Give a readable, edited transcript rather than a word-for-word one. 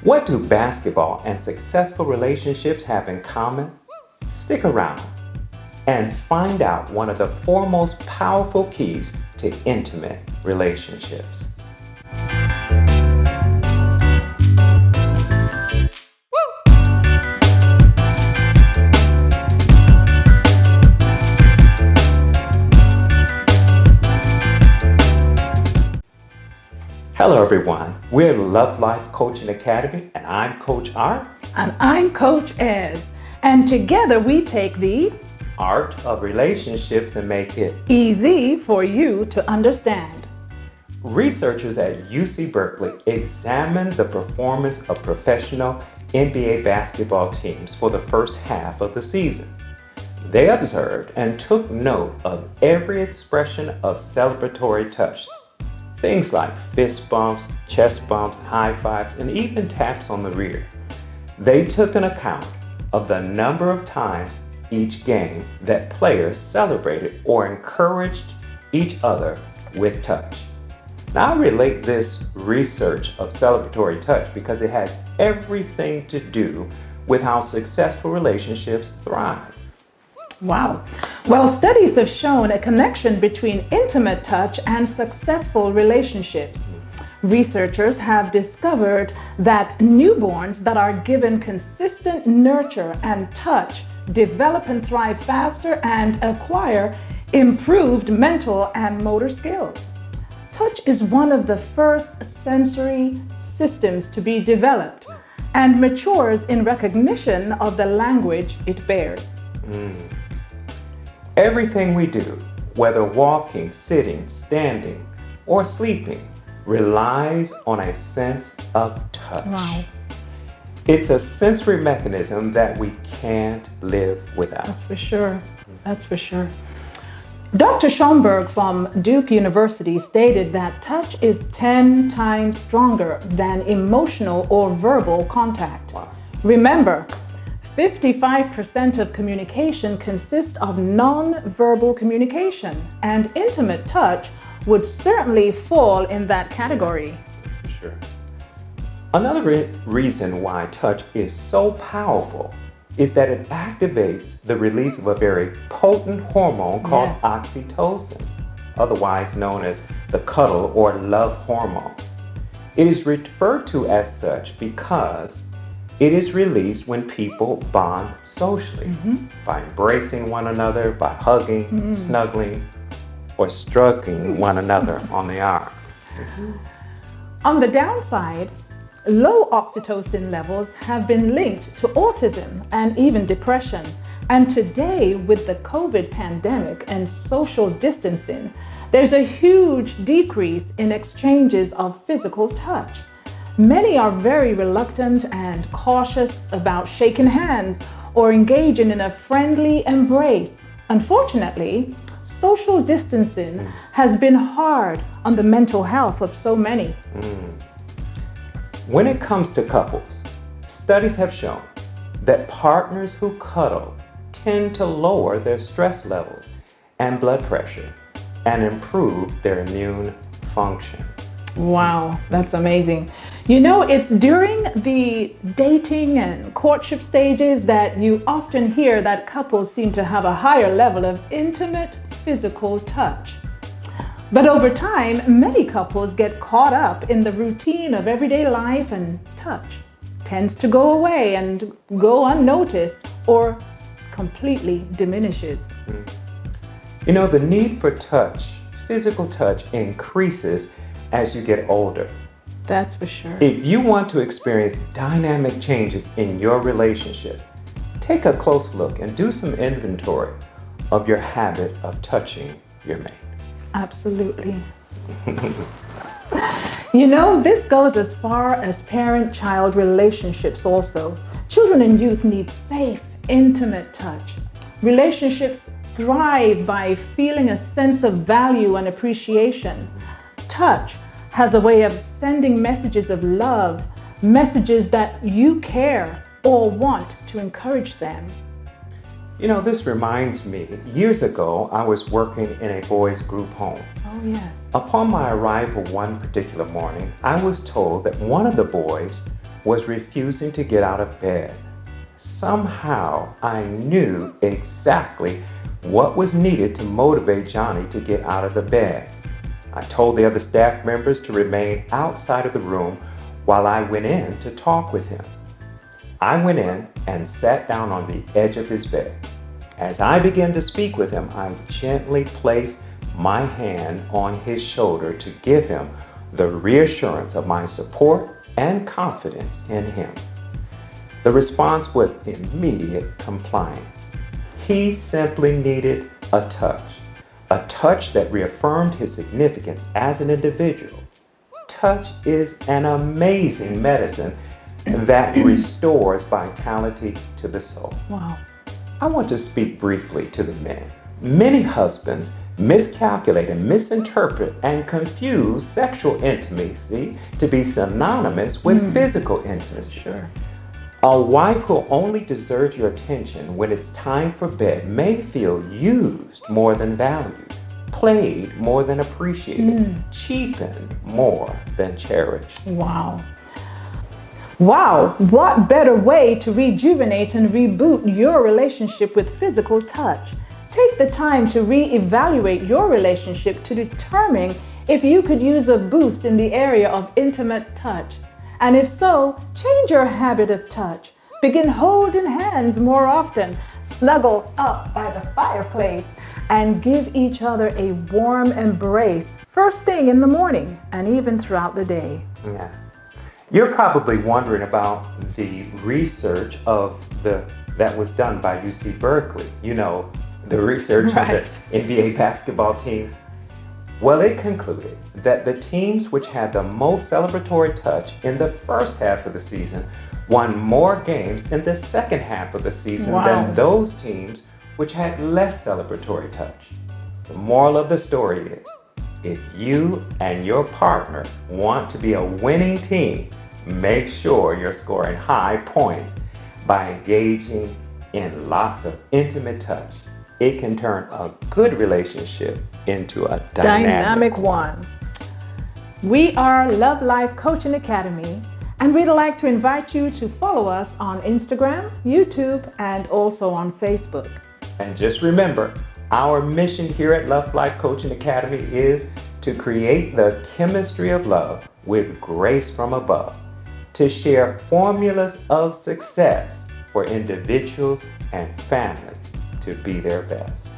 What do basketball and successful relationships have in common? Stick around and find out one of the foremost powerful keys to intimate relationships. Hello everyone, we're Love Life Coaching Academy and I'm Coach Art. And I'm Coach Ez. And together we take the Art of relationships and make it easy for you to understand. Researchers at UC Berkeley examined the performance of professional NBA basketball teams for the first half of the season. They observed and took note of every expression of celebratory touch. Things like fist bumps, chest bumps, high fives, and even taps on the rear. They took an account of the number of times each game that players celebrated or encouraged each other with touch. Now I relate this research of celebratory touch because it has everything to do with how successful relationships thrive. Wow. Well, studies have shown a connection between intimate touch and successful relationships. Researchers have discovered that newborns that are given consistent nurture and touch develop and thrive faster and acquire improved mental and motor skills. Touch is one of the first sensory systems to be developed and matures in recognition of the language it bears. Everything we do, whether walking, sitting, standing, or sleeping, relies on a sense of touch. Wow. It's a sensory mechanism that we can't live without. That's for sure. That's for sure. Dr. Schomburg from Duke University stated that touch is 10 times stronger than emotional or verbal contact. Wow. Remember, 55% of communication consists of non-verbal communication, and intimate touch would certainly fall in that category. For sure. Another reason why touch is so powerful is that it activates the release of a very potent hormone called Yes. oxytocin, otherwise known as the cuddle or love hormone. It is referred to as such because it is released when people bond socially by embracing one another, by hugging, snuggling, or stroking one another on the arm. On the downside, low oxytocin levels have been linked to autism and even depression. And today, with the COVID pandemic and social distancing, there's a huge decrease in exchanges of physical touch. Many are very reluctant and cautious about shaking hands or engaging in a friendly embrace. Unfortunately, social distancing has been hard on the mental health of so many. When it comes to couples, studies have shown that partners who cuddle tend to lower their stress levels and blood pressure and improve their immune function. Wow, that's amazing. You know, it's during the dating and courtship stages that you often hear that couples seem to have a higher level of intimate physical touch. But over time, many couples get caught up in the routine of everyday life, and touch tends to go away and go unnoticed or completely diminishes. You know, the need for touch, physical touch, increases as you get older. That's for sure. If you want to experience dynamic changes in your relationship, take a close look and do some inventory of your habit of touching your mate. Absolutely. You know, this goes as far as parent-child relationships also. Children and youth need safe, intimate touch. Relationships thrive by feeling a sense of value and appreciation. Touch has a way of sending messages of love, messages that you care or want to encourage them. You know, this reminds me, years ago, I was working in a boys' group home. Oh, yes. Upon my arrival one particular morning, I was told that one of the boys was refusing to get out of bed. Somehow I knew exactly what was needed to motivate Johnny to get out of the bed. I told the other staff members to remain outside of the room while I went in to talk with him. I went in and sat down on the edge of his bed. As I began to speak with him, I gently placed my hand on his shoulder to give him the reassurance of my support and confidence in him. The response was immediate compliance. He simply needed a touch that reaffirmed his significance as an individual. Touch is an amazing medicine that restores vitality to the soul. Wow. I want to speak briefly to the men. Many husbands miscalculate and misinterpret and confuse sexual intimacy to be synonymous with physical intimacy. Sure. A wife who only deserves your attention when it's time for bed may feel used more than valued, played more than appreciated, cheapened more than cherished. Wow. Wow, what better way to rejuvenate and reboot your relationship with physical touch? Take the time to reevaluate your relationship to determine if you could use a boost in the area of intimate touch. And if so, change your habit of touch. Begin holding hands more often, snuggle up by the fireplace, and give each other a warm embrace first thing in the morning and even throughout the day. Yeah. You're probably wondering about the research that was done by UC Berkeley. You know, the research Right. of the NBA basketball teams. Well, it concluded that the teams which had the most celebratory touch in the first half of the season won more games in the second half of the season Wow. than those teams which had less celebratory touch. The moral of the story is, if you and your partner want to be a winning team, make sure you're scoring high points by engaging in lots of intimate touch. It can turn a good relationship into a dynamic one. We are Love Life Coaching Academy, and we'd like to invite you to follow us on Instagram, YouTube, and also on Facebook. And just remember, our mission here at Love Life Coaching Academy is to create the chemistry of love with grace from above, to share formulas of success for individuals and families to be their best.